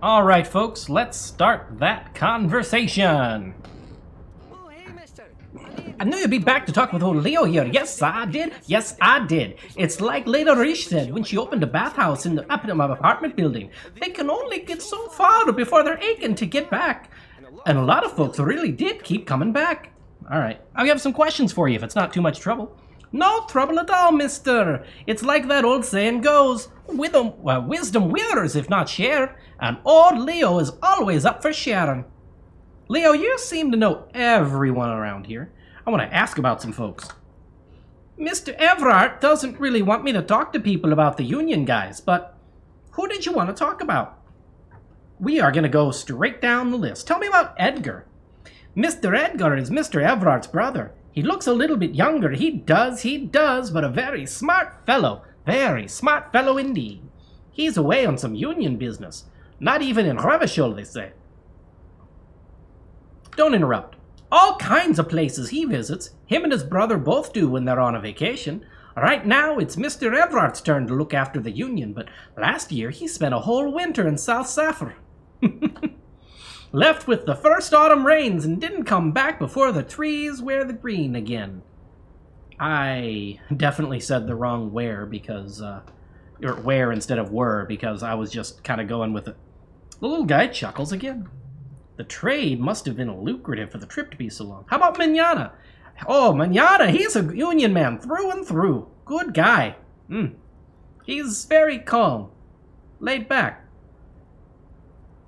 All right, folks, let's start that conversation. Oh, hey, mister. I knew you'd be back to talk with old Leo here. Yes, I did. Yes, I did. It's like Lady Rish said when she opened a bathhouse in the apartment building. They can only get so far before they're aching to get back. And a lot of folks really did keep coming back. All right, I have some questions for you if it's not too much trouble. No trouble at all, mister. It's like that old saying goes, wisdom withers if not shared, and old Leo is always up for sharing. Leo, you seem to know everyone around here. I want to ask about some folks. Mr. Everard doesn't really want me to talk to people about the Union guys, but who did you want to talk about? We are going to go straight down the list. Tell me about Edgar. Mr. Edgar is Mr. Everard's brother. He looks a little bit younger. He does, but a very smart fellow. Very smart fellow indeed. He's away on some Union business. Not even in Revachol, they say. Don't interrupt. All kinds of places he visits. Him and his brother both do when they're on a vacation. Right now, it's Mr. Everard's turn to look after the Union, but last year he spent a whole winter in South Saffron. Left with the first autumn rains and didn't come back before the trees wear the green again. I definitely said the wrong where because, or where instead of were, because I was just kind of going with it. The little guy chuckles again. The trade must have been lucrative for the trip to be so long. How about Manana? Oh, Manana, he's a Union man through and through. Good guy. He's very calm, laid back.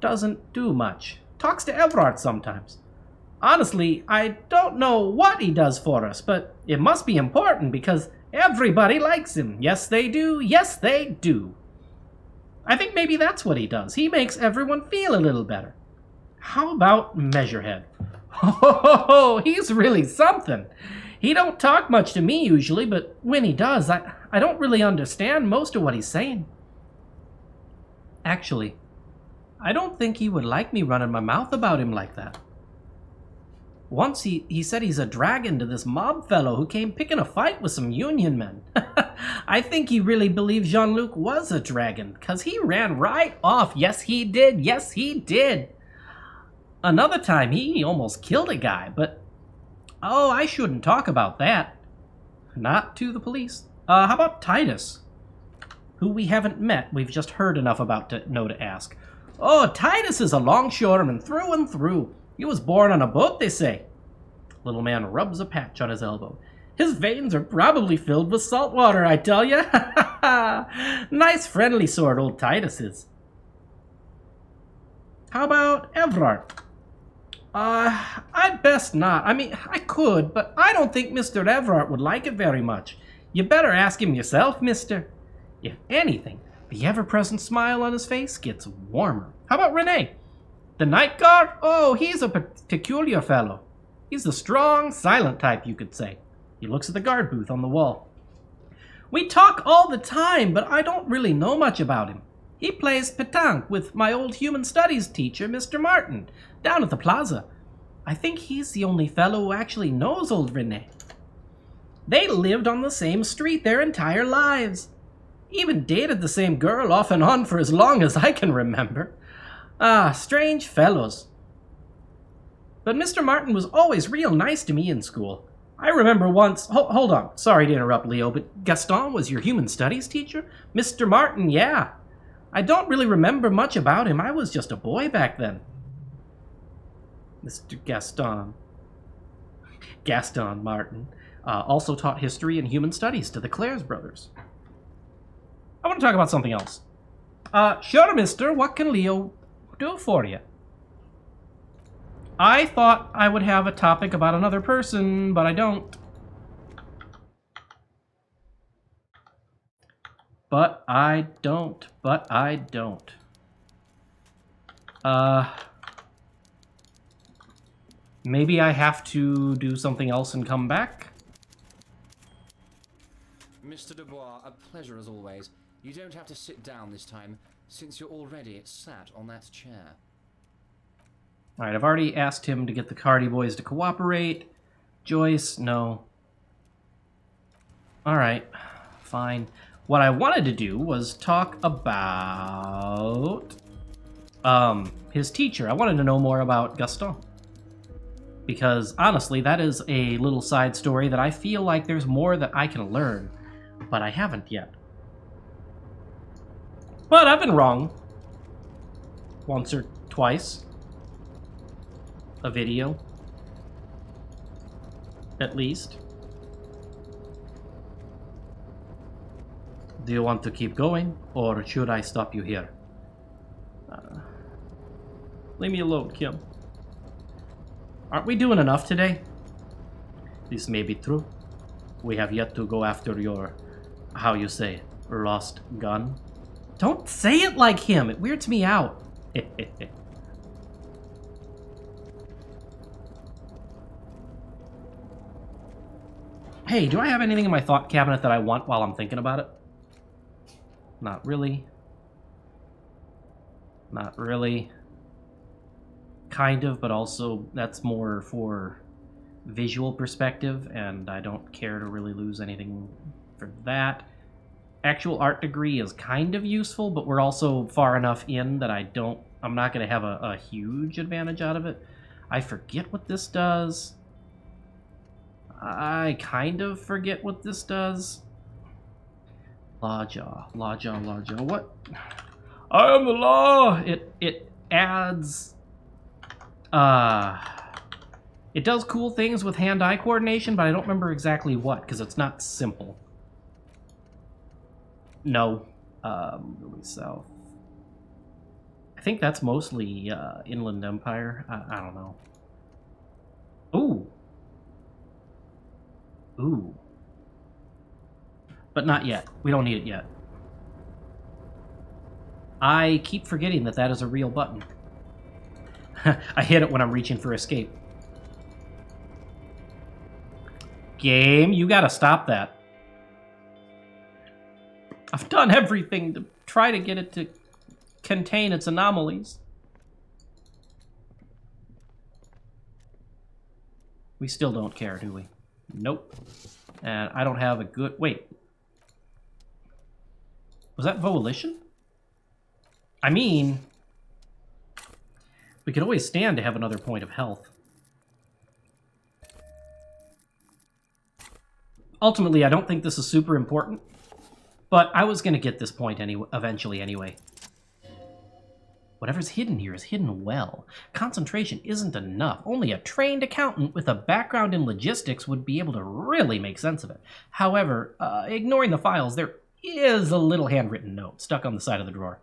Doesn't do much. Talks to Everard sometimes. Honestly, I don't know what he does for us, but it must be important because everybody likes him. Yes, they do. Yes, they do. I think maybe that's what he does. He makes everyone feel a little better. How about Measurehead? Oh, he's really something. He don't talk much to me usually, but when he does, I don't really understand most of what he's saying. Actually, I don't think he would like me running my mouth about him like that. Once he said he's a dragon to this mob fellow who came picking a fight with some Union men. I think he really believes Jean-Luc was a dragon, because he ran right off. Yes, he did. Yes, he did. Another time, he almost killed a guy, but... Oh, I shouldn't talk about that. Not to the police. How about Titus? Who we haven't met, we've just heard enough about to know to ask. Oh, Titus is a longshoreman through and through. He was born on a boat, they say. Little man rubs a patch on his elbow. His veins are probably filled with salt water, I tell ya. Nice friendly sort, old Titus is. How about Everard? I'd best not. I mean, I could, but I don't think Mr. Everard would like it very much. You better ask him yourself, mister. If anything, the ever-present smile on his face gets warmer. How about Rene? The night guard? Oh, he's a peculiar fellow. He's the strong, silent type, you could say. He looks at the guard booth on the wall. We talk all the time, but I don't really know much about him. He plays pétanque with my old human studies teacher, Mr. Martin, down at the plaza. I think he's the only fellow who actually knows old Rene. They lived on the same street their entire lives. Even dated the same girl off and on for as long as I can remember. Ah, strange fellows. But Mr. Martin was always real nice to me in school. I remember once... Hold on. Sorry to interrupt, Leo, but Gaston was your human studies teacher? Mr. Martin, yeah. I don't really remember much about him. I was just a boy back then. Mr. Gaston. Gaston Martin also taught history and human studies to the Clares brothers. I want to talk about something else. Sure, mister. What can Leo do for you? I thought I would have a topic about another person, but I don't. But I don't. Maybe I have to do something else and come back? Mr. Dubois, a pleasure as always. You don't have to sit down this time, since you're already sat on that chair. Alright, I've already asked him to get the Cardi boys to cooperate. Joyce, no. Alright, fine. What I wanted to do was talk about his teacher. I wanted to know more about Gaston. Because, honestly, that is a little side story that I feel like there's more that I can learn, but I haven't yet. But I've been wrong. Once or twice. A video. At least. Do you want to keep going, or should I stop you here? Leave me alone, Kim. Aren't we doing enough today? This may be true. We have yet to go after your, how you say, lost gun. Don't say it like him. It weirds me out. Hey, do I have anything in my thought cabinet that I want while I'm thinking about it? Not really. Not really. Kind of, but also that's more for visual perspective, and I don't care to really lose anything for that. Actual art degree is kind of useful, but we're also far enough in that I'm not going to have a huge advantage out of it. I forget what this does. I kind of forget what this does. Lawjaw. What? I am the law! It adds... It does cool things with hand-eye coordination, but I don't remember exactly what, because it's not simple. No. Really south. I think that's mostly Inland Empire. I don't know. Ooh. Ooh. But not yet. We don't need it yet. I keep forgetting that that is a real button. I hit it when I'm reaching for escape. Game, you gotta stop that. I've done everything to try to get it to contain its anomalies. We still don't care, do we? Nope. And I don't have a good... Wait. Was that volition? I mean... We could always stand to have another point of health. Ultimately, I don't think this is super important, but I was going to get this point eventually anyway. Whatever's hidden here is hidden well. Concentration isn't enough. Only a trained accountant with a background in logistics would be able to really make sense of it. However, ignoring the files, there is a little handwritten note stuck on the side of the drawer.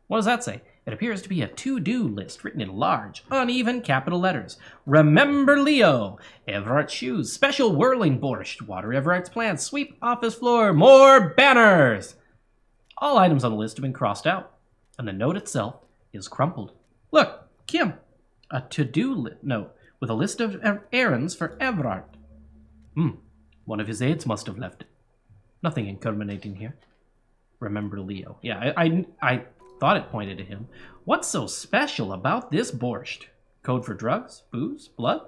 What does that say? It appears to be a to-do list written in large, uneven capital letters. Remember Leo. Everart's shoes. Special whirling borscht. Water Everart's plants. Sweep office floor. More banners. All items on the list have been crossed out, and the note itself is crumpled. Look, Kim. A to-do note with a list of errands for Everart. One of his aides must have left it. Nothing incriminating here. Remember Leo. Yeah, I thought it pointed to him. What's so special about this borscht? Code for drugs? Booze? Blood?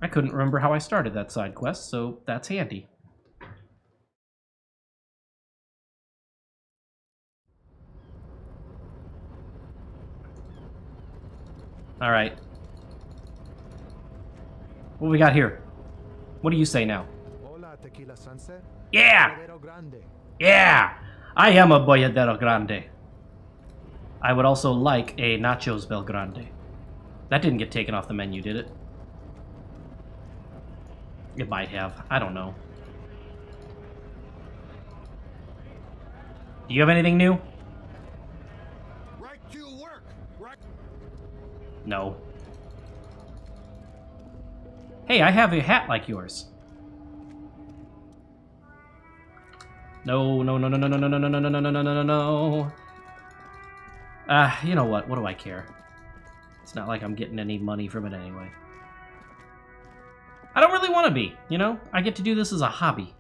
I couldn't remember how I started that side quest, so that's handy. Alright. What we got here? What do you say now? Tequila Sunset? Yeah! Yeah! I am a Boyadero Grande. I would also like a Nachos Bel Grande. That didn't get taken off the menu, did it? It might have. I don't know. Do you have anything new? Right to work. Right. No. Hey, I have a hat like yours. No. You know what? What do I care? It's not like I'm getting any money from it anyway. I don't really want to be, you know? I get to do this as a hobby.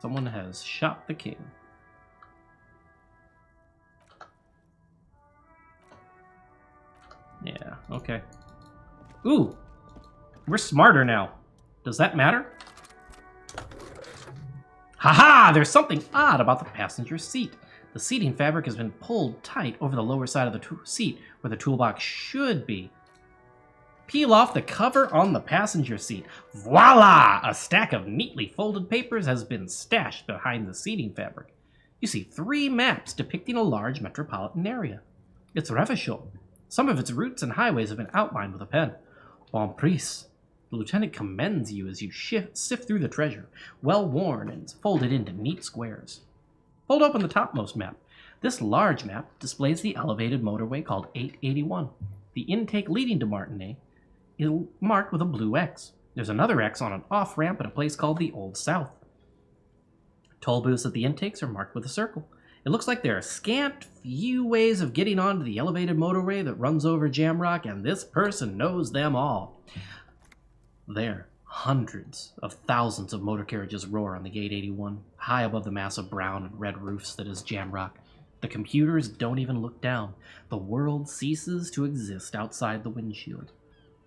Someone has shot the king. Yeah, okay. Ooh! We're smarter now. Does that matter? Haha! There's something odd about the passenger seat. The seating fabric has been pulled tight over the lower side of the seat where the toolbox should be. Peel off the cover on the passenger seat. Voila! A stack of neatly folded papers has been stashed behind the seating fabric. You see 3 maps depicting a large metropolitan area. It's Revachol. Some of its routes and highways have been outlined with a pen. Bon prise. The lieutenant commends you as you sift through the treasure, well worn and folded into neat squares. Hold open the topmost map. This large map displays the elevated motorway called 881. The intake leading to Martigny is marked with a blue X. There's another X on an off-ramp at a place called the Old South. Toll booths at the intakes are marked with a circle. It looks like there are scant few ways of getting onto the elevated motorway that runs over Jamrock, and this person knows them all. There, hundreds of thousands of motor carriages roar on the Gate 81, high above the mass of brown and red roofs that is Jamrock. The computers don't even look down. The world ceases to exist outside the windshield.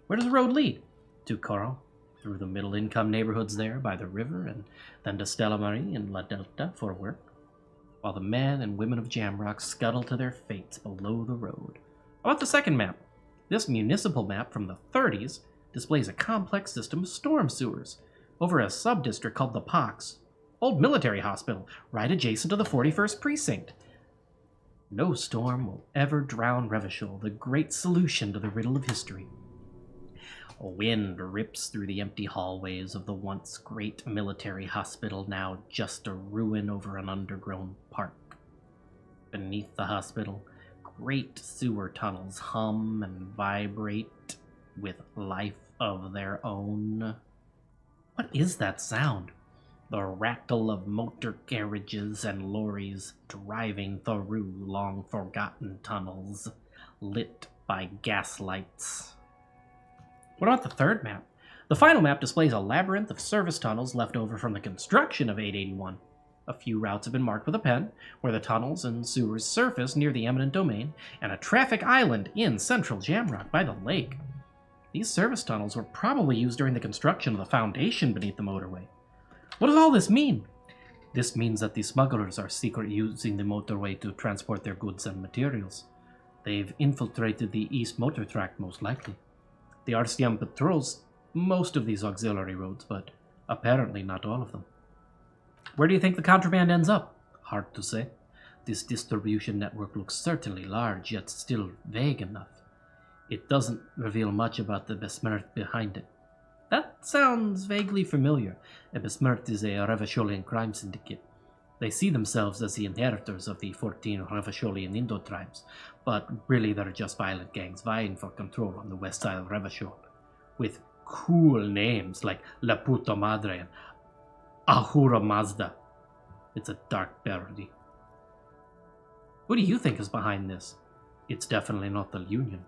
Where does the road lead? To Coron, through the middle-income neighborhoods there by the river, and then to Stella Marie and La Delta for work, while the men and women of Jamrock scuttle to their fates below the road. How about the second map? This municipal map from the 30s displays a complex system of storm sewers over a sub-district called the Pox, old military hospital, right adjacent to the 41st Precinct. No storm will ever drown Revachol, the great solution to the riddle of history. A wind rips through the empty hallways of the once great military hospital, now just a ruin over an undergrown park. Beneath the hospital, great sewer tunnels hum and vibrate with life of their own. What is that sound? The rattle of motor carriages and lorries driving through long-forgotten tunnels, lit by gaslights. What about the third map? The final map displays a labyrinth of service tunnels left over from the construction of 881. A few routes have been marked with a pen, where the tunnels and sewers surface near the eminent domain, and a traffic island in central Jamrock by the lake. These service tunnels were probably used during the construction of the foundation beneath the motorway. What does all this mean? This means that the smugglers are secretly using the motorway to transport their goods and materials. They've infiltrated the east motor tract, most likely. The RCM patrols most of these auxiliary roads, but apparently not all of them. Where do you think the contraband ends up? Hard to say. This distribution network looks certainly large, yet still vague enough. It doesn't reveal much about the besmirch behind it. That sounds vaguely familiar. A besmirch is a Revacholian crime syndicate. They see themselves as the inheritors of the 14 Revacholian Indo tribes, but really they're just violent gangs vying for control on the west side of Revachol, with cool names like La Puta Madre and Ahura Mazda. It's a dark parody. Who do you think is behind this? It's definitely not the Union.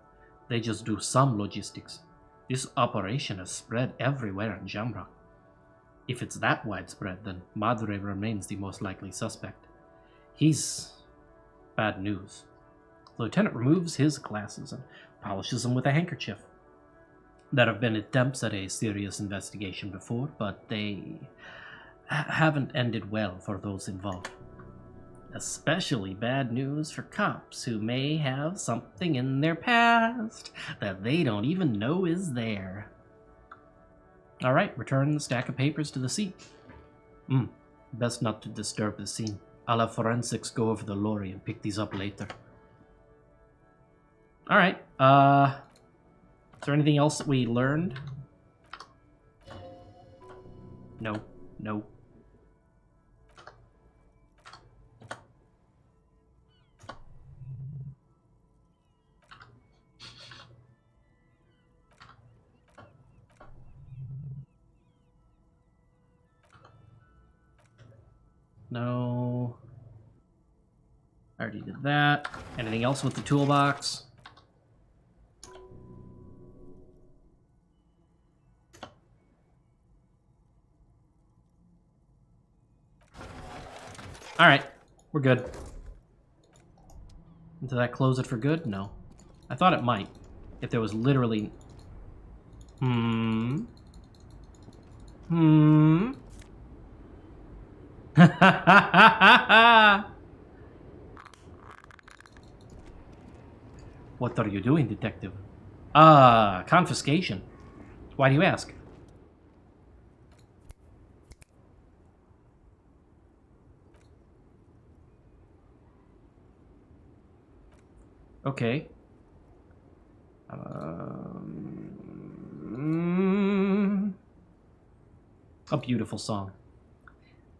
They just do some logistics. This operation has spread everywhere in Jamrock. If it's that widespread, then Madre remains the most likely suspect. He's bad news. The lieutenant removes his glasses and polishes them with a handkerchief. There have been attempts at a serious investigation before, but they haven't ended well for those involved. Especially bad news for cops who may have something in their past that they don't even know is there. Alright, return the stack of papers to the seat. Best not to disturb the scene. I'll have forensics go over the lorry and pick these up later. Alright, is there anything else that we learned? No. No. I already did that. Anything else with the toolbox? Alright, we're good. Did that close it for good? No. I thought it might. If there was literally... Hmm. Hmm. What are you doing, detective? Confiscation. Why do you ask? Okay. A beautiful song.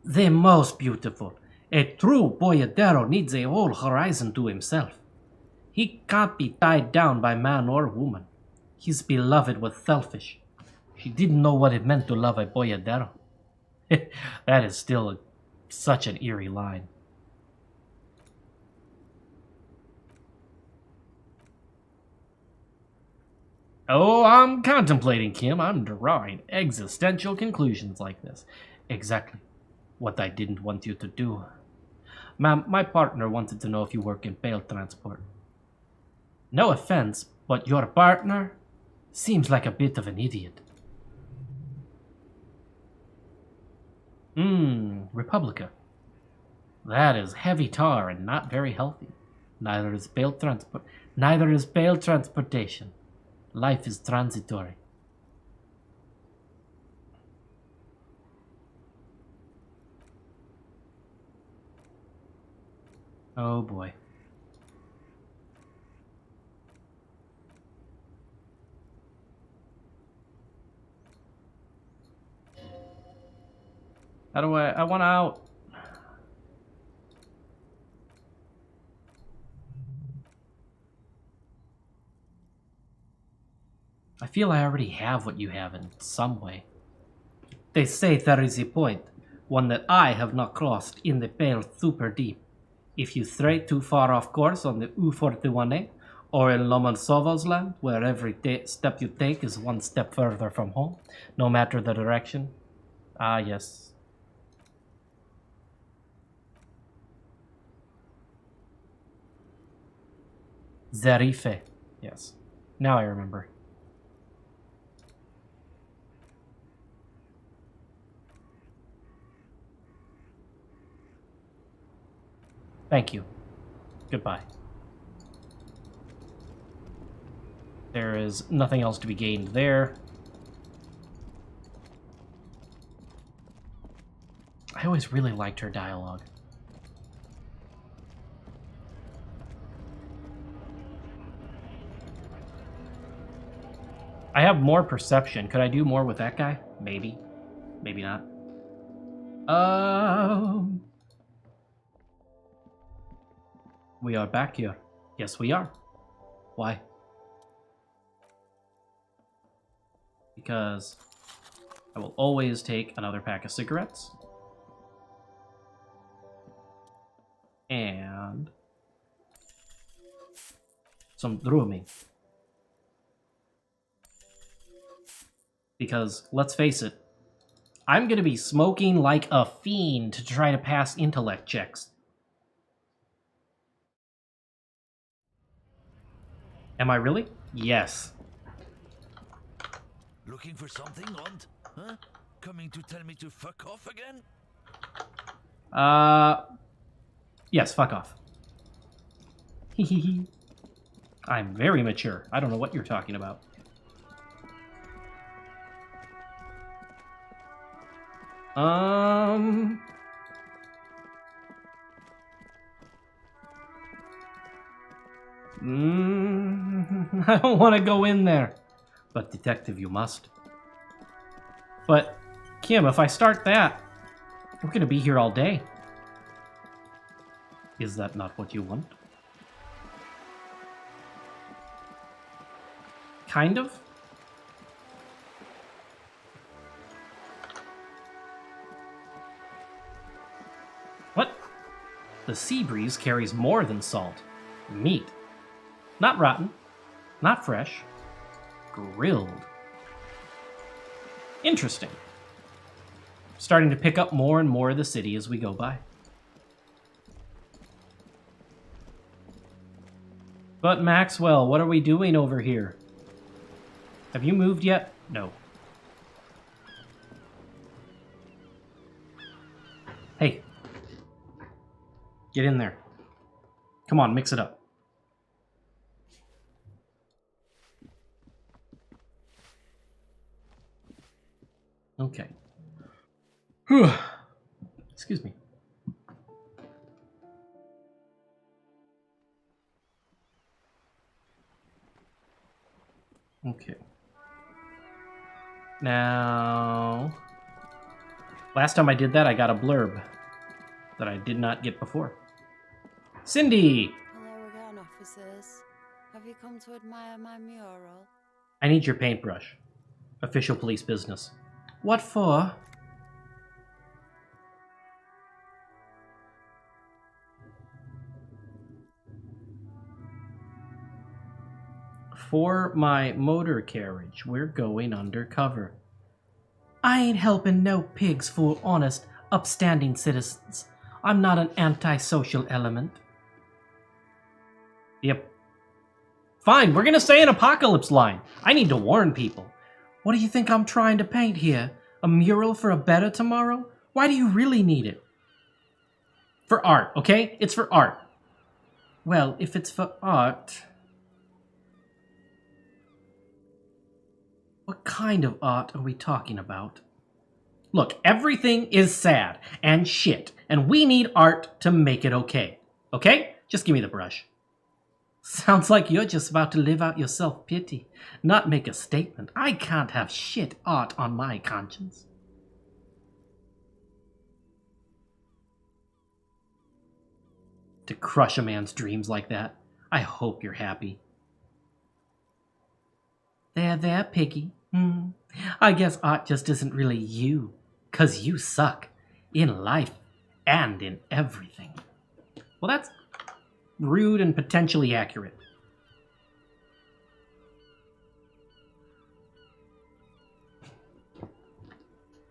The most beautiful. A true boyadero needs a whole horizon to himself. He can't be tied down by man or woman. His beloved was selfish. She didn't know what it meant to love a boyadero. That is still such an eerie line. Oh, I'm contemplating, Kim. I'm drawing existential conclusions like this. Exactly what I didn't want you to do. Ma'am, my partner wanted to know if you work in bail transport. No offense, but your partner seems like a bit of an idiot. Republica. That is heavy tar and not very healthy. Neither is bail transportation. Life is transitory. Oh boy. How do I want out. I feel I already have what you have in some way. They say there is a point, one that I have not crossed in the pale super deep. If you stray too far off course on the U41A, or in Lomonsovo's land, where every step you take is one step further from home, no matter the direction. Ah, yes. Zerife. Yes. Now I remember. Thank you. Goodbye. There is nothing else to be gained there. I always really liked her dialogue. I have more perception. Could I do more with that guy? Maybe. Maybe not. We are back here. Yes, we are. Why? Because I will always take another pack of cigarettes. And some drumming. Because, let's face it, I'm gonna be smoking like a fiend to try to pass intellect checks. Am I really? Yes. Looking for something, Lund? Huh? Coming to tell me to fuck off again? Yes, fuck off. Hehehe. I'm very mature. I don't know what you're talking about. I don't want to go in there. But detective, you must. But, Kim, if I start that, we're gonna be here all day. Is that not what you want? Kind of? What? The sea breeze carries more than salt. Meat. Not rotten. Not fresh. Grilled. Interesting. Starting to pick up more and more of the city as we go by. But Maxwell, what are we doing over here? Have you moved yet? No. Hey. Get in there. Come on, mix it up. Okay. Whew. Excuse me. Okay. Now, last time I did that, I got a blurb that I did not get before. Cindy! Hello again, officers. Have you come to admire my mural? I need your paintbrush. Official police business. What for? For my motor carriage, we're going undercover. I ain't helping no pigs fool honest, upstanding citizens. I'm not an antisocial element. Yep. Fine, we're gonna say an apocalypse line. I need to warn people. What do you think I'm trying to paint here? A mural for a better tomorrow? Why do you really need it? For art, okay? It's for art. Well, if it's for art... What kind of art are we talking about? Look, everything is sad and shit, and we need art to make it okay. Okay? Just give me the brush. Sounds like you're just about to live out your self-pity, not make a statement. I can't have shit art on my conscience. To crush a man's dreams like that, I hope you're happy. There, piggy. I guess art just isn't really you, 'cause you suck. In life and in everything. Well, that's rude and potentially accurate.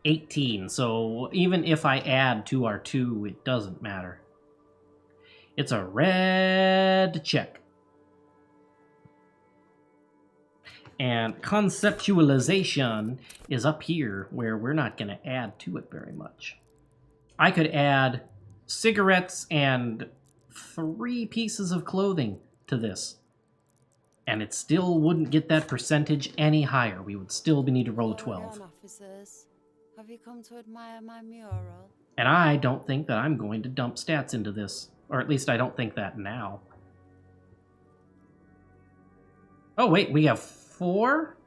$18, so even if I add to our 2, it doesn't matter. It's a red check. And conceptualization is up here, where we're not going to add to it very much. I could add cigarettes and 3 pieces of clothing to this, and it still wouldn't get that percentage any higher. We would still need to roll a 12. Hello again, officers. Have you come to admire my mural? And I don't think that I'm going to dump stats into this, or at least I don't think that now. Oh wait, we have 4?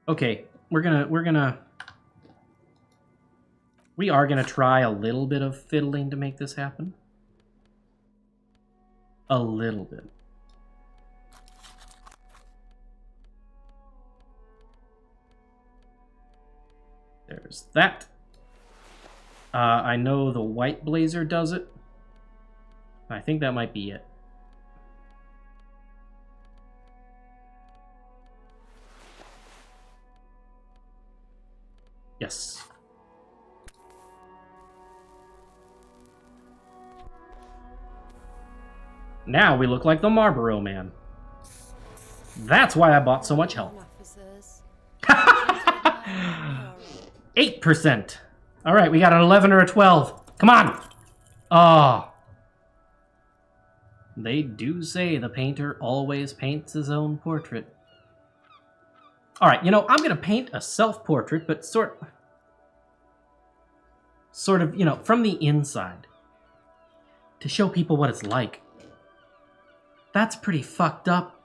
Okay, we are gonna try a little bit of fiddling to make this happen. A little bit. There's that. I know the white blazer does it. I think that might be it. Yes. Now we look like the Marlboro Man. That's why I bought so much help. Officers. 8%. All right, we got an 11 or a 12. Come on. Oh. They do say the painter always paints his own portrait. All right, you know, I'm going to paint a self-portrait, but sort of, you know, from the inside. To show people what it's like. That's pretty fucked up.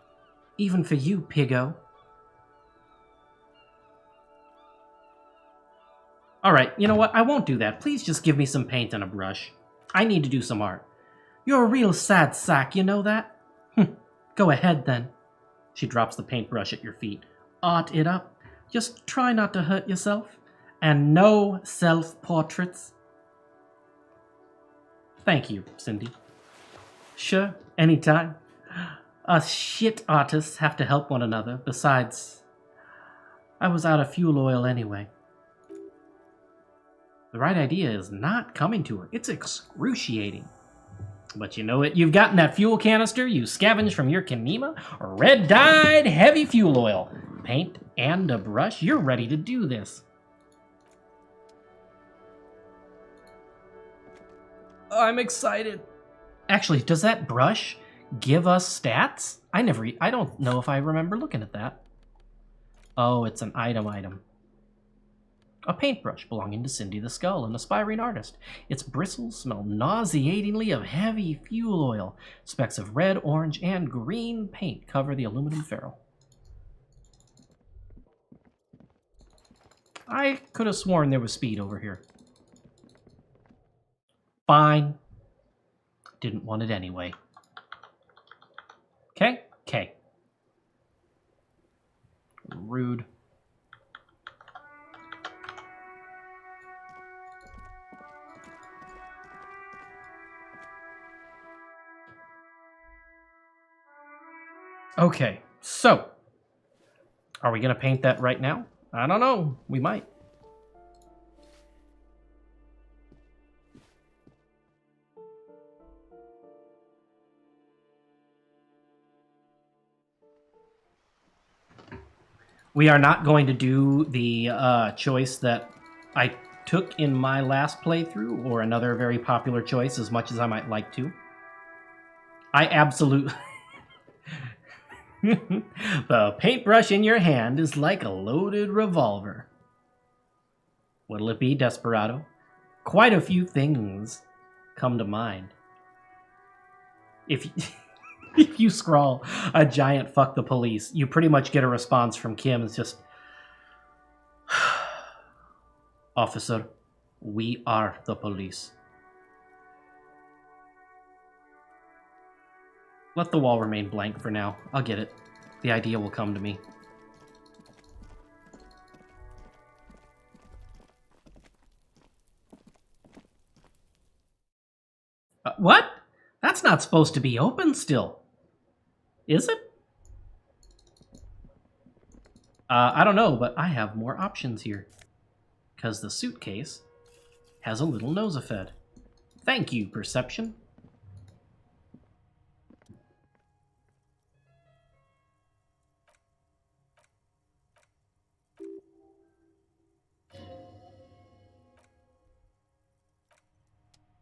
Even for you, piggo. Alright, you know what? I won't do that. Please just give me some paint and a brush. I need to do some art. You're a real sad sack, you know that? Go ahead, then. She drops the paintbrush at your feet. Art it up. Just try not to hurt yourself. And no self-portraits. Thank you, Cindy. Sure, anytime. Us shit artists have to help one another. Besides, I was out of fuel oil anyway. The right idea is not coming to her. It's excruciating. But you know what you've got in that fuel canister you scavenged from your Kanema? Red-dyed heavy fuel oil. Paint and a brush. You're ready to do this. I'm excited. Actually, does that brush give us stats? I don't know if I remember looking at that. Oh, it's an item. A paintbrush belonging to Cindy the Skull, an aspiring artist. Its bristles smell nauseatingly of heavy fuel oil. Specks of red, orange, and green paint cover the aluminum ferrule. I could have sworn there was speed over here. Fine. Didn't want it anyway. Okay? Okay. Rude. Okay, so are we going to paint that right now? I don't know. We might. We are not going to do the choice that I took in my last playthrough, or another very popular choice, as much as I might like to. I absolutely... The paintbrush in your hand is like a loaded revolver. What'll it be, Desperado? Quite a few things come to mind. If you scrawl a giant "fuck the police," you pretty much get a response from Kim. It's just, "Officer, we are the police." Let the wall remain blank for now. I'll get it. The idea will come to me. What? That's not supposed to be open still. Is it? I don't know, but I have more options here. Because the suitcase has a little nosafed. Thank you, Perception.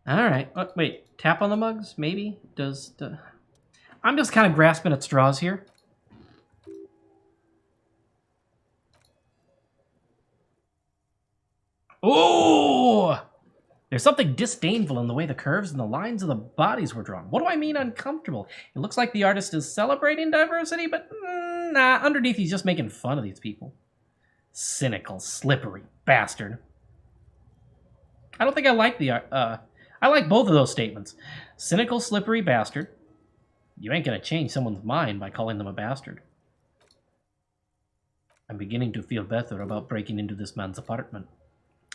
Alright, wait, tap on the mugs, maybe? I'm just kind of grasping at straws here. Oh! There's something disdainful in the way the curves and the lines of the bodies were drawn. What do I mean uncomfortable? It looks like the artist is celebrating diversity, but nah, underneath he's just making fun of these people. Cynical, slippery bastard. I don't think I like I like both of those statements. Cynical, slippery bastard. You ain't gonna change someone's mind by calling them a bastard. I'm beginning to feel better about breaking into this man's apartment.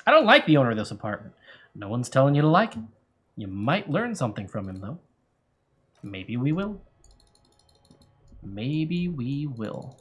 I don't like the owner of this apartment. No one's telling you to like him. You might learn something from him, though. Maybe we will. Maybe we will.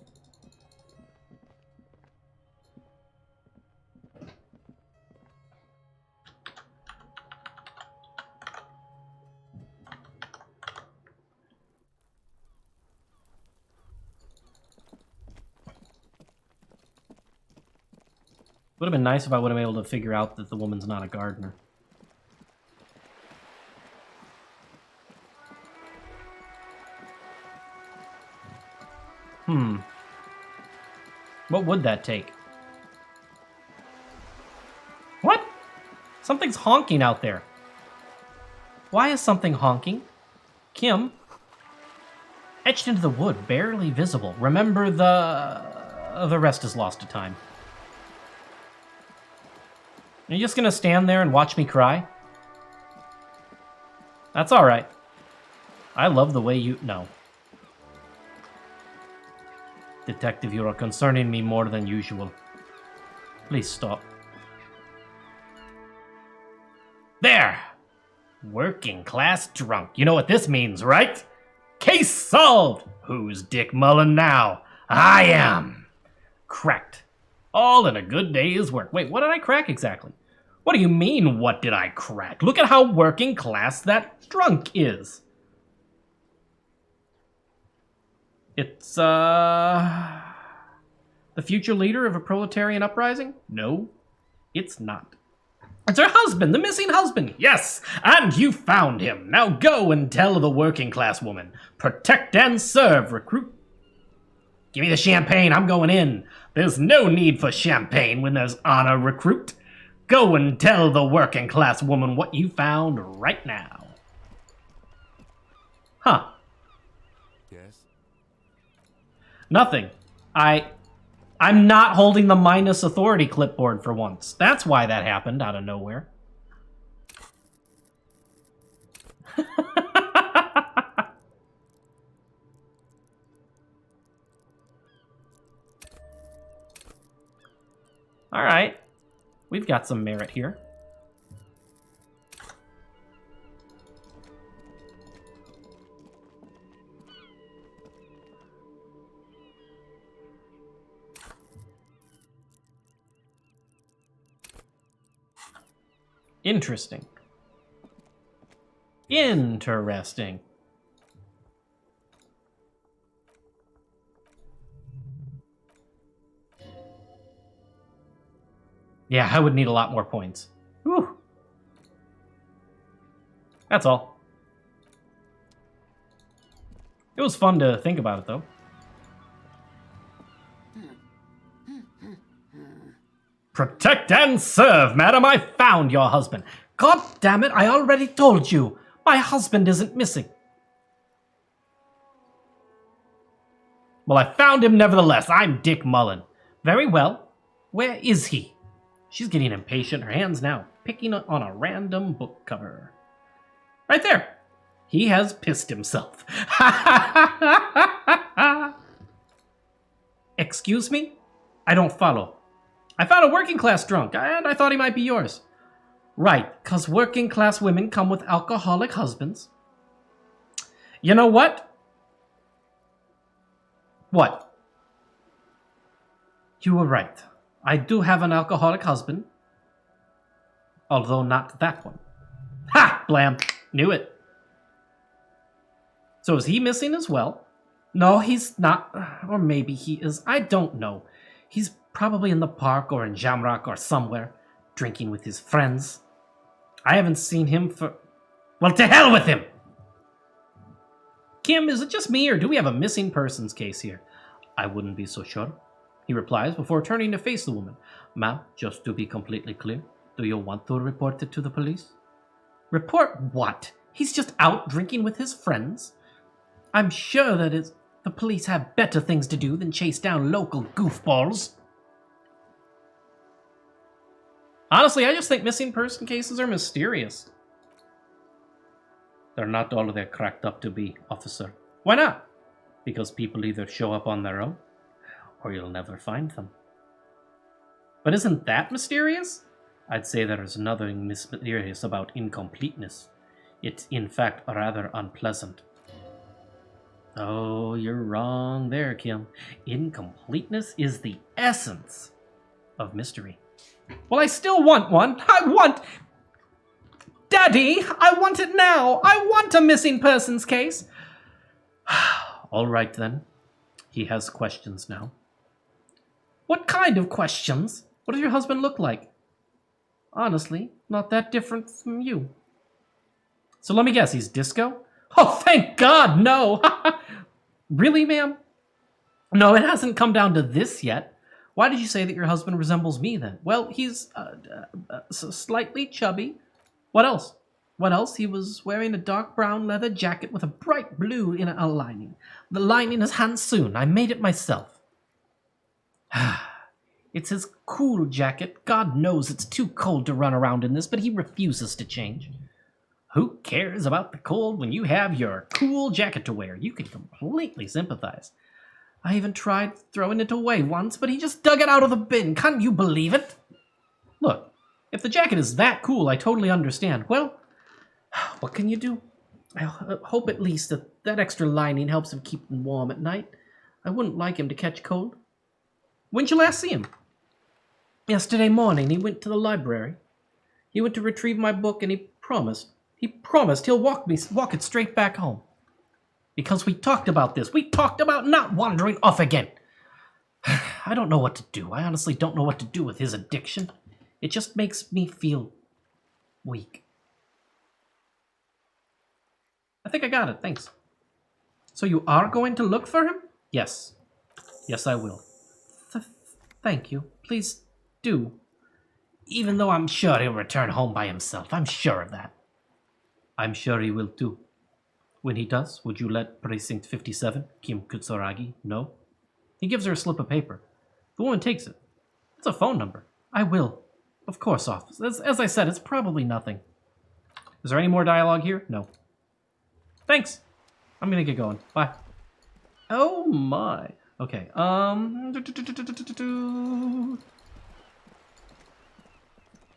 Would have been nice if I would have been able to figure out that the woman's not a gardener. What would that take? What? Something's honking out there. Why is something honking? Kim? Etched into the wood, barely visible. Remember the rest is lost to time. Are you just gonna stand there and watch me cry? That's alright. I love the way you... No. Detective, you are concerning me more than usual. Please stop. There! Working class drunk. You know what this means, right? Case solved! Who's Dick Mullen now? I am! Cracked. All in a good day's work. Wait, what did I crack exactly? What do you mean, what did I crack? Look at how working class that drunk is. It's, the future leader of a proletarian uprising? No, it's not. It's her husband, the missing husband. Yes, and you found him. Now go and tell the working class woman. Protect and serve, recruit. Give me the champagne, I'm going in. There's no need for champagne when there's honor, recruit. Go and tell the working class woman what you found right now. Huh. Yes? Nothing. I'm not holding the minus authority clipboard for once. That's why that happened out of nowhere. All right. We've got some merit here. Interesting. Interesting. Yeah, I would need a lot more points. Whew. That's all. It was fun to think about it, though. Protect and serve, madam. I found your husband. God damn it, I already told you. My husband isn't missing. Well, I found him nevertheless. I'm Dick Mullen. Very well. Where is he? She's getting impatient, her hands now picking on a random book cover. Right there. He has pissed himself. Excuse me? I don't follow. I found a working class drunk, and I thought he might be yours. Right, 'cause working class women come with alcoholic husbands. You know what? What? You were right. I do have an alcoholic husband. Although not that one. Ha! Blam! Knew it. So is he missing as well? No, he's not. Or maybe he is. I don't know. He's probably in the park or in Jamrock or somewhere, drinking with his friends. I haven't seen him for... Well, to hell with him! Kim, is it just me or do we have a missing persons case here? I wouldn't be so sure. He replies before turning to face the woman. Ma'am, just to be completely clear, do you want to report it to the police? Report what? He's just out drinking with his friends? I'm sure that the police have better things to do than chase down local goofballs. Honestly, I just think missing person cases are mysterious. They're not all they're cracked up to be, officer. Why not? Because people either show up on their own, or you'll never find them. But isn't that mysterious? I'd say there is nothing mysterious about incompleteness. It's in fact rather unpleasant. Oh, you're wrong there, Kim. Incompleteness is the essence of mystery. Well, I still want one. Daddy, I want it now. I want a missing persons case. All right, then. He has questions now. What kind of questions? What does your husband look like? Honestly, not that different from you. So let me guess, he's disco? Oh, thank God, no! Really, ma'am? No, it hasn't come down to this yet. Why did you say that your husband resembles me, then? Well, he's slightly chubby. What else? What else? He was wearing a dark brown leather jacket with a bright blue inner lining. The lining is Hansoon. I made it myself. It's his cool jacket. God knows it's too cold to run around in this, but he refuses to change. Who cares about the cold when you have your cool jacket to wear? You can completely sympathize. I even tried throwing it away once, but he just dug it out of the bin. Can't you believe it? Look, if the jacket is that cool, I totally understand. Well, what can you do? I hope at least that extra lining helps him keep him warm at night. I wouldn't like him to catch cold. When'd you last see him? Yesterday morning. He went to the library. He went to retrieve my book and he promised he'll walk it straight back home. Because we talked about this. We talked about not wandering off again. I don't know what to do. I honestly don't know what to do with his addiction. It just makes me feel weak. I think I got it, thanks. So you are going to look for him? Yes. Yes, I will. Thank you. Please do. Even though I'm sure he'll return home by himself. I'm sure of that. I'm sure he will too. When he does, would you let Precinct 57, Kim Kutsuragi, know? He gives her a slip of paper. The woman takes it. It's a phone number. I will. Of course, officer. As I said, it's probably nothing. Is there any more dialogue here? No. Thanks. I'm gonna get going. Bye. Oh my. Okay.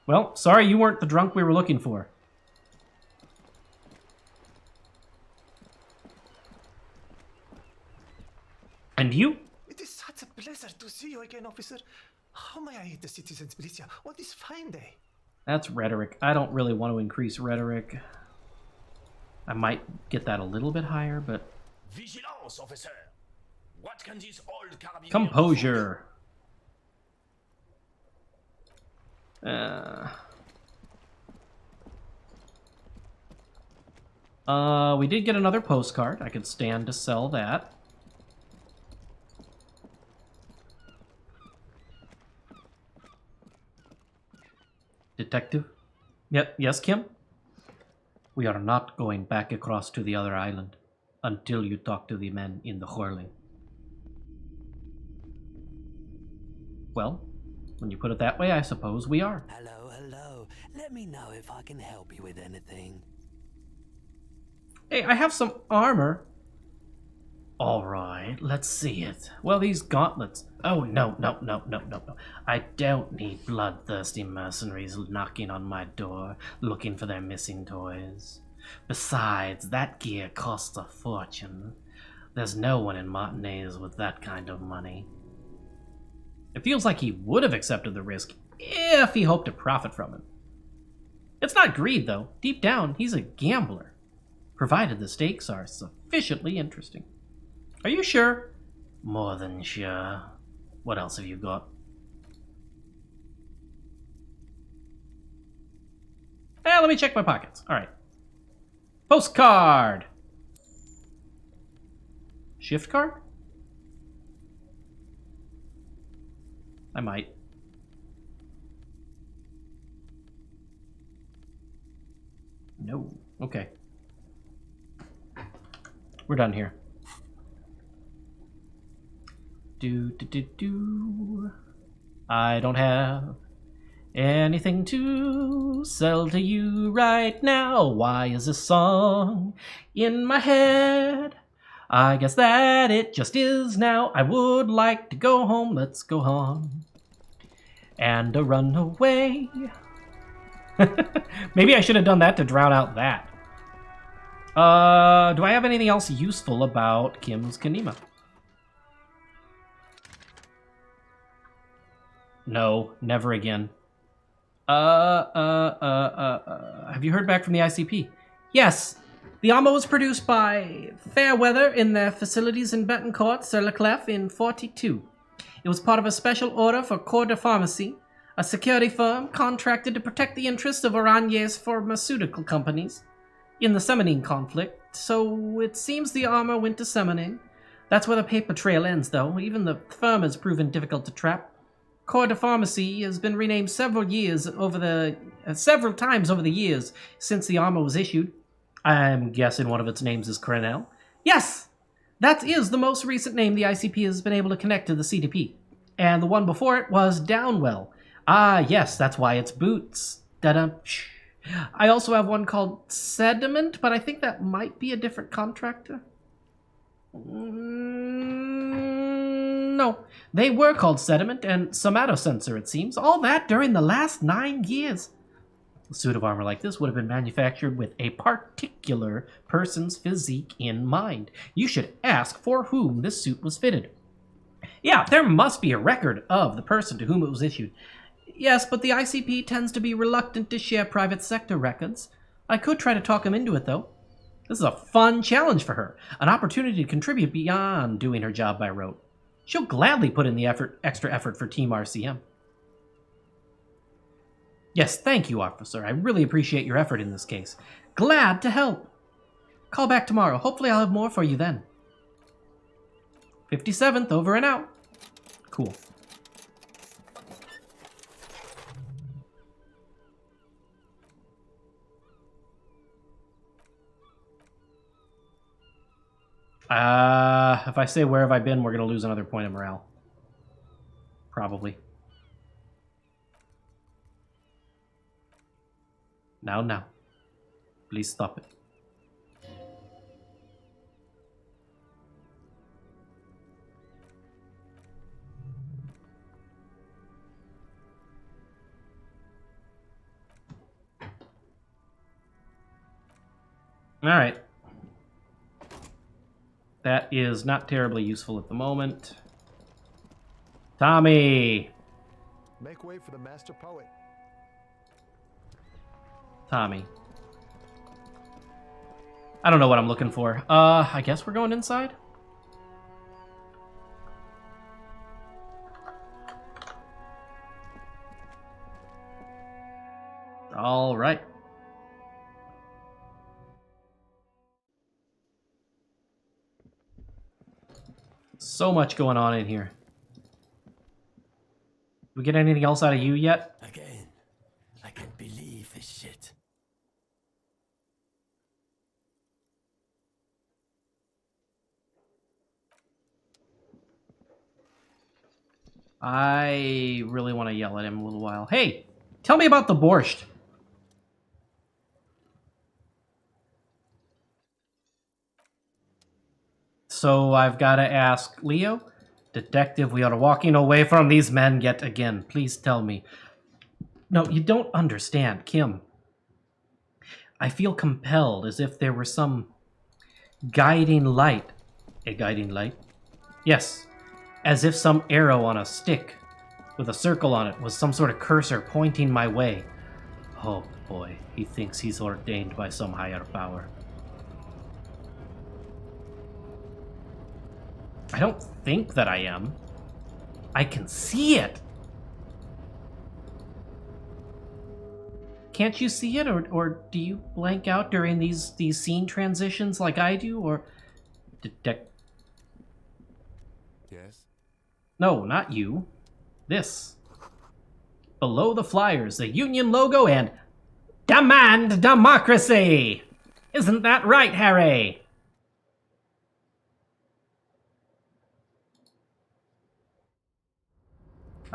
Well, sorry you weren't the drunk we were looking for. And you? It is such a pleasure to see you again, officer. How may I aid the citizens' militia on this fine day? That's rhetoric. I don't really want to increase rhetoric. I might get that a little bit higher, but... Vigilance, officer! What can this old carabiner... Composure. We did get another postcard. I could stand to sell that. Detective? Yes, Kim? We are not going back across to the other island until you talk to the men in the whirling. Well, when you put it that way, I suppose we are. Hello, hello. Let me know if I can help you with anything. Hey, I have some armor. All right, let's see it. Well, these gauntlets. Oh, no. I don't need bloodthirsty mercenaries knocking on my door, looking for their missing toys. Besides, that gear costs a fortune. There's no one in Martinez with that kind of money. It feels like he would have accepted the risk if he hoped to profit from it. It's not greed, though. Deep down, he's a gambler, provided the stakes are sufficiently interesting. Are you sure? More than sure. What else have you got? Let me check my pockets. All right. Postcard. Shift card? I might. No. Okay. We're done here. I don't have anything to sell to you right now. Why is this song in my head? I guess that it just is now. I would like to go home. Let's go home and run away. Maybe I should have done that to drown out that. Do I have anything else useful about Kim's Kanema? No, never again. Have you heard back from the ICP? Yes. The armor was produced by Fairweather in their facilities in Betancourt, Sur-le-Clef in 42. It was part of a special order for Corps de Pharmacie, a security firm contracted to protect the interests of Oranye's pharmaceutical companies in the Semenine conflict, so it seems the armor went to Semenine. That's where the paper trail ends, though. Even the firm has proven difficult to trap. Corps de Pharmacie has been renamed several times over the years since the armor was issued. I'm guessing one of its names is Crenel. Yes! That is the most recent name the ICP has been able to connect to the CDP. And the one before it was Downwell. Ah, yes, that's why it's boots. Da-da. I also have one called Sediment, but I think that might be a different contractor. No, they were called Sediment and Somatosensor, it seems. All that during the last 9 years. A suit of armor like this would have been manufactured with a particular person's physique in mind. You should ask for whom this suit was fitted. Yeah, there must be a record of the person to whom it was issued. Yes, but the ICP tends to be reluctant to share private sector records. I could try to talk him into it, though. This is a fun challenge for her, an opportunity to contribute beyond doing her job by rote. She'll gladly put in the extra effort for Team RCM. Yes, thank you, officer. I really appreciate your effort in this case. Glad to help. Call back tomorrow. Hopefully I'll have more for you then. 57th, over and out. Cool. If I say where have I been, we're going to lose another point of morale. Probably. Now. Please stop it. All right. That is not terribly useful at the moment. Tommy! Make way for the master poet. Tommy. I don't know what I'm looking for. I guess we're going inside? All right. So much going on in here. We get anything else out of you yet? Again, I can't believe this shit. I really want to yell at him a little while. Hey, tell me about the borscht. So I've got to ask Leo, Detective, we are walking away from these men yet again. Please tell me. No, you don't understand, Kim. I feel compelled, as if there were some guiding light. A guiding light? Yes, as if some arrow on a stick with a circle on it was some sort of cursor pointing my way. Oh boy, he thinks he's ordained by some higher power. I don't think that I am. I can see it. Can't you see it, or do you blank out during these scene transitions like I do, or detect? Yes? No, not you. This. Below the flyers, the Union logo and Demand Democracy! Isn't that right, Harry?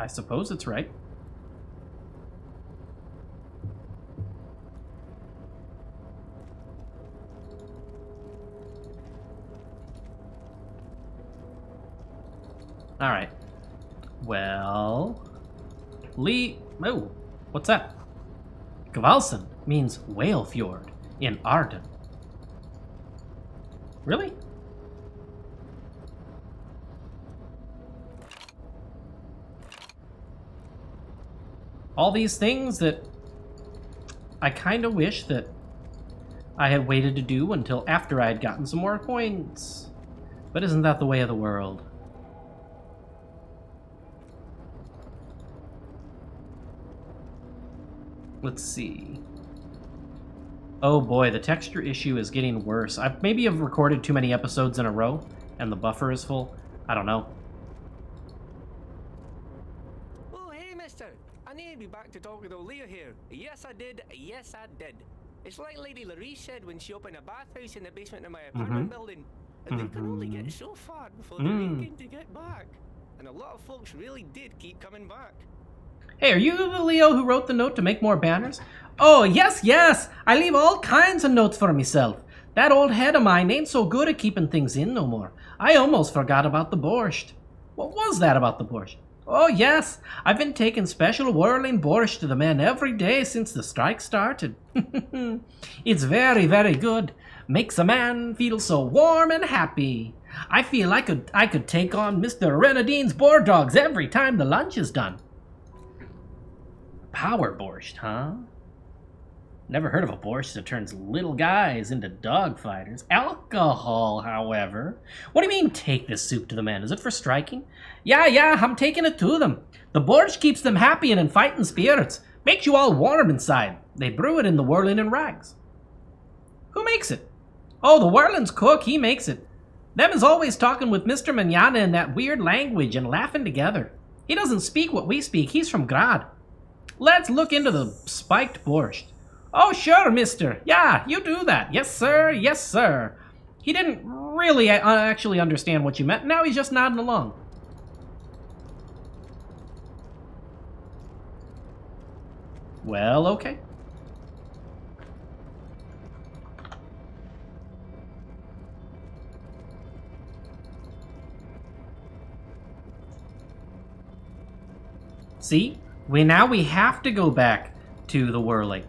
I suppose it's right. All right. Well, oh, what's that? Kvalsen means whale fjord in Arden. Really? All these things that I kind of wish that I had waited to do until after I had gotten some more coins. But isn't that the way of the world? Let's see. Oh boy, the texture issue is getting worse. I maybe have recorded too many episodes in a row and the buffer is full. I don't know. Oh, hey, mister. I need to be back to talk with old Leah here. Yes, I did. Yes, I did. It's like Lady Larisse said when she opened a bathhouse in the basement of my apartment building. And they could only get so far before they began to get back. And a lot of folks really did keep coming back. Hey, are you the Leo who wrote the note to make more banners? Oh, yes, yes! I leave all kinds of notes for myself. That old head of mine ain't so good at keeping things in no more. I almost forgot about the borscht. What was that about the borscht? Oh, yes, I've been taking special whirling borscht to the men every day since the strike started. It's very, very good. Makes a man feel so warm and happy. I feel I could take on Mr. Renadine's boar dogs every time the lunch is done. Power borscht, huh? Never heard of a borscht that turns little guys into dog fighters. Alcohol, however. What do you mean, take this soup to the men? Is it for striking? Yeah, I'm taking it to them. The borscht keeps them happy and in fighting spirits. Makes you all warm inside. They brew it in the whirling and rags. Who makes it? Oh, the whirling's cook, he makes it. Them is always talking with Mr. Manana in that weird language and laughing together. He doesn't speak what we speak, he's from Grad. Let's look into the spiked borscht. Oh, sure, mister. Yeah, you do that. Yes, sir. Yes, sir. He didn't really actually understand what you meant. Now he's just nodding along. Well, okay. See? Now we have to go back to the whirling.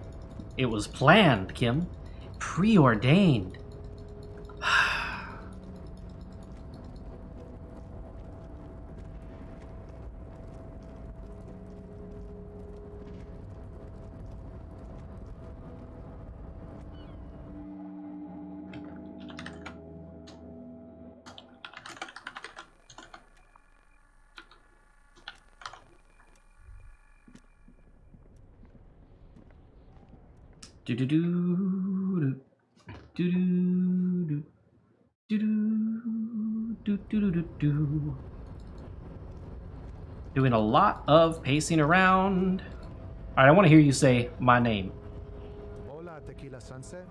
It was planned, Kim. Preordained. Doing a lot of pacing around. All right, I want to hear you say my name. Hola, Tequila Sunset.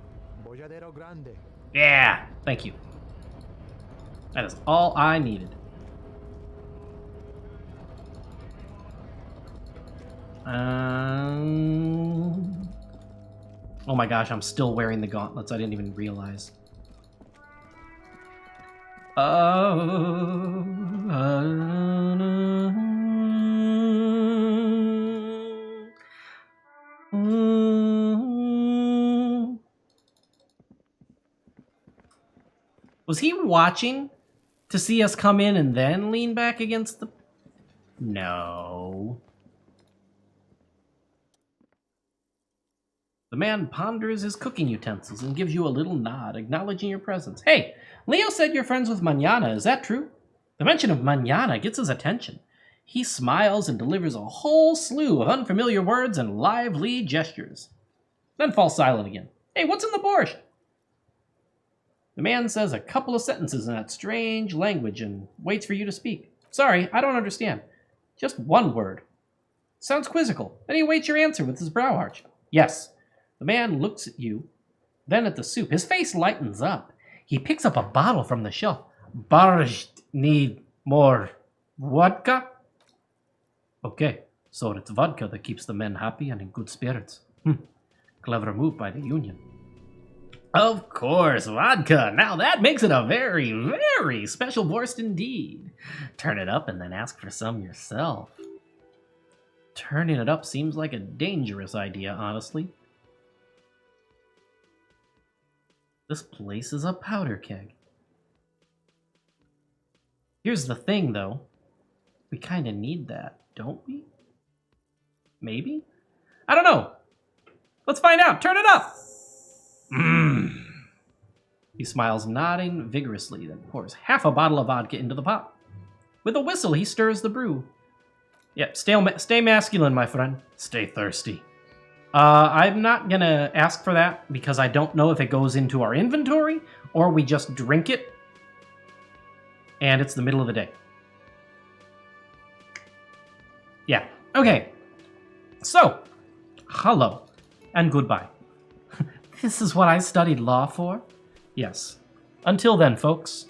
Bolladero Grande. Yeah, thank you. That is all I needed. Oh my gosh, I'm still wearing the gauntlets. I didn't even realize. Was he watching to see us come in and then lean back against the... No. The man ponders his cooking utensils and gives you a little nod, acknowledging your presence. Hey, Leo said you're friends with Manana. Is that true? The mention of Manana gets his attention. He smiles and delivers a whole slew of unfamiliar words and lively gestures. Then falls silent again. Hey, what's in the borscht? The man says a couple of sentences in that strange language and waits for you to speak. Sorry, I don't understand. Just one word. Sounds quizzical. Then he waits your answer with his brow arched. Yes. The man looks at you, then at the soup. His face lightens up. He picks up a bottle from the shelf. Borscht need more vodka? Okay, so it's vodka that keeps the men happy and in good spirits. Clever move by the Union. Of course, vodka. Now that makes it a very, very special borscht indeed. Turn it up and then ask for some yourself. Turning it up seems like a dangerous idea, honestly. This place is a powder keg. Here's the thing, though. We kind of need that, don't we? Maybe? I don't know. Let's find out. Turn it up! He smiles, nodding vigorously, then pours half a bottle of vodka into the pot. With a whistle, he stirs the brew. Yep, stay masculine, my friend. Stay thirsty. I'm not gonna ask for that because I don't know if it goes into our inventory or we just drink it and it's the middle of the day. Yeah, okay. So, hello and goodbye. This is what I studied law for? Yes. Until then, folks.